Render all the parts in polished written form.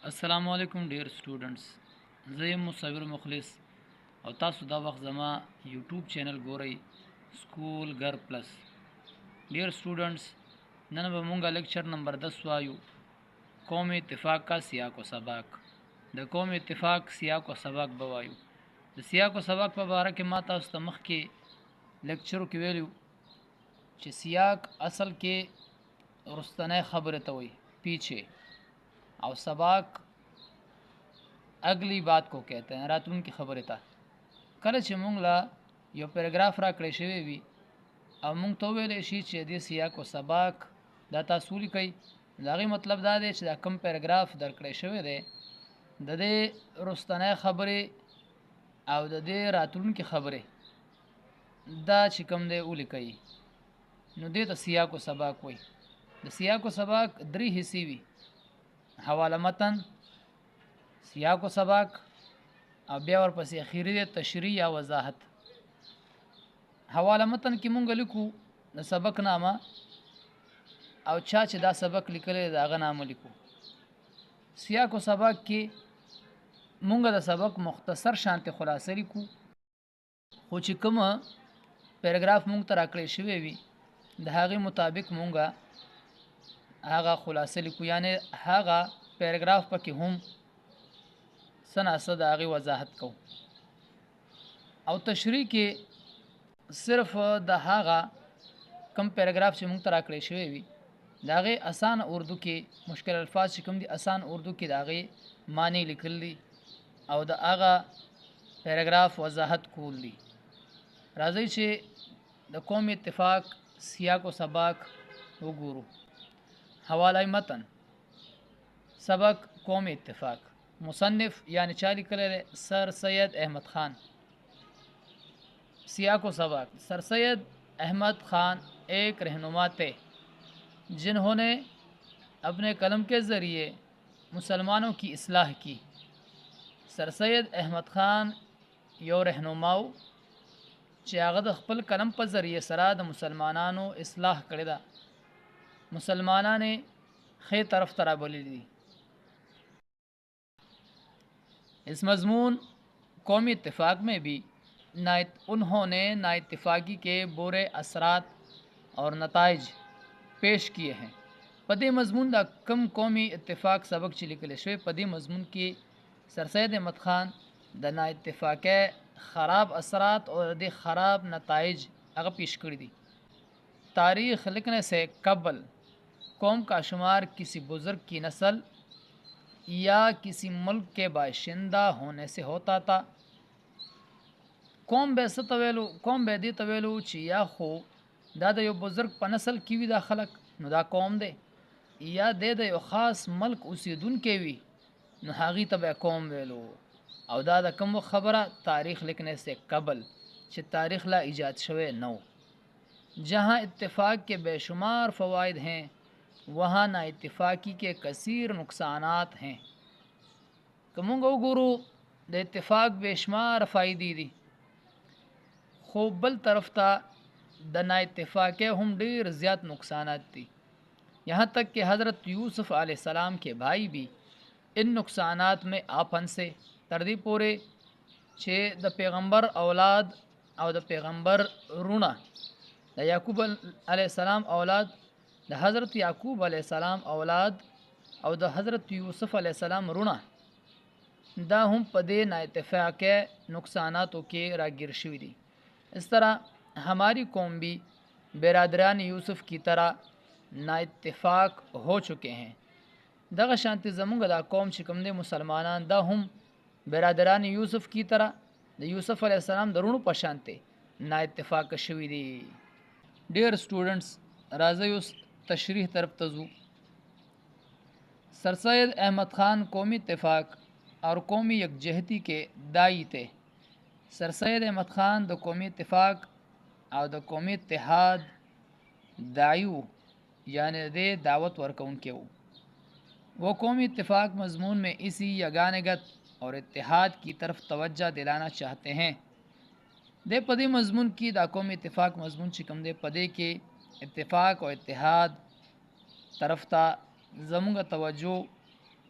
السلام علیکم ډیر سټوډنټس. زه یم مصور مخلص او تاسو دا وخت زما یوټیوب چینل ګورئ سکول گر پلس. ډیر سټوډنټس، نن به مونږه لیکچر نمبر 10 وایو، قوم اتفاق کا سیاق و سباق. د قوم اتفاق سیاق و سباق به وایو. د سیاق و سباق په باره کې ما تاسو ته مخکې لیکچرو کې ویلو چې سیاق اصل کې رستنه خبره ته وایي، پیچھے، او سباق اگلی بات کو کہتے ہیں، راتون کی خبره ته. کله چې مونږ لا یو پیراګراف را کړی شوی وي او مونږ ته ویل شي چې د سیاق او سباق دا تاسو لیکئ، دا غي مطلب دا دی چې دا کم پیراګراف درکړی شوی دی د دې رستنه خبره او د دې راتون کی خبره دا چې کوم دی ولیکئ، نو دې ته سیاق او سباق وایي. د سیاق او سباق درې حصے وي: حواله متن، سیاق و سباق، او بیا ورپسې اخیری دی تشریح یا وضاحت. حواله متن کې مونږ لیکو د سبق نامه او چا چې دا سبق لیکلی دا هغه نامه لیکو. سیاق و سباق کې مونږ د سبق مختصر شانته خلاصه لیکو، خو چې کوم پیراګراف مونږ ته راکړی شوی وي د هغې مطابق مونږ هغه خلاصه لیکو، یعنی هغه پیراګراف پکې هم سناسه د هغې وضاحت کو. او تشریح کې صرف د هغه کم پیراګراف چې مونږ ته راکړی شوی وي د هغې اسان اردو کې مشکل الفاظ چې کوم دي اسان اردو کې د هغې معنی لیکل دي او د هغه پیراګراف وضاحت کول دي. راځئ چې د قوم اتفاق سیاق و سباق وګورو. حواله متن، سبق قوم اتفاق، مصنف یعنی چا لیکلی دی؟ سر سید احمد خان. سیاق و سباق، سر سید احمد خان ایک رہنما تھے جنہوں نے اپنے قلم کے ذریعے مسلمانوں کی اصلاح کی. سر سید احمد خان یو رهنماو چې هغه د خپل قلم په ذریعه سره د مسلمانانو اصلاح کړی ده، مسلمانانو خې طرف ته رابللی دي. اس مضمون قومی اتفاق میں بھی انہوں نے نا اتفاقی کے برے اثرات اور نتائج پیش کیے ہیں. پدې مضمون دا کم قومی اتفاق سبق چې لیکل شوی پدې مضمون کې سر سید احمد خان د نا اتفاقی خراب اثرات اور د خراب نتائج هغه پیش کړی دي. تاریخ لکھنے سے قبل قوم کا شمار کسی بزرگ کی نسل یا کسی ملک کے باشندہ ہونے سے ہوتا تھا. قوم به ستویلو، قوم به دی تویلو چې یا خو دا د یو بزرگ په نسل کې وي دا خلق، نو دا قوم دی، یا د یو خاص ملک اوسیدونکی وي نو هغې ته به قوم ویلو. او دا د کوم خبره؟ تاریخ لکھنے سے قبل چې تاریخ لا ایجاد شوی نو. جہاں اتفاق کے بے شمار فوائد ہیں وہاں نا اتفاقی کے کثیر نقصانات ہیں. که مونږ وګورو د اتفاق بے شمار فائدې دي، خو بل طرف ته د نا اتفاقی هم ډیر زیات نقصانات دي. یہاں تک کہ حضرت یوسف علیہ السلام کے بھائی بھی ان نقصانات میں آ پھنسے، تر دې پورې چې د پیغمبر اولاد او د پیغمبر رونه د یعقوب علیہ السلام اولاد، د حضرت یعقوب علیہ السلام اولاد او د حضرت یوسف علیہ السلام رونه دا هم په دې نا اتفاقی نقصاناتوں کې راگیر شوی دي. اس طرح ہماری قوم بھی برادران یوسف کی طرح نا اتفاق ہو چکے ہیں. دغه شانتی زمونږ دا قوم چې کوم دی مسلمانان دا هم برادران یوسف کی طرح د یوسف علیہ السلام د رونو په شانتی نا اتفاق شوی دي. ډیر سټوډنټس راځي اوس تشریح طرف ته ځو. سر سید احمد خان قومی اتفاق اور قومی یکجہتی کے دائی تھے. سر سید احمد خان د قومی اتفاق او د قومی اتحاد داعیو یعنی د دعوت ورکونکي وو. وہ قومی اتفاق مضمون میں اسی یگانگت اور اتحاد کی طرف توجہ دلانا چاہتے ہیں. دے پدې مضمون کې دا قومی اتفاق مضمون چې کوم دی پدې کې اتفاق او اتحاد طرف ته زمونږ توجه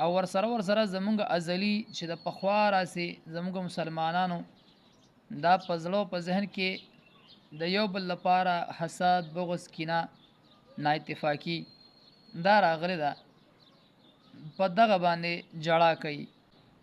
او ور سره زمونږ ازلی چې د پخوا راسي زمونږ مسلمانانو دا پزړو په ذهن کې د یو بل لپاره حسد بغض کینه نااتفاقی دا راغلی دا په دغه باندې جړه کوي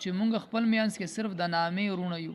چې مونږ خپل میانس کې صرف د نامې ورونه یو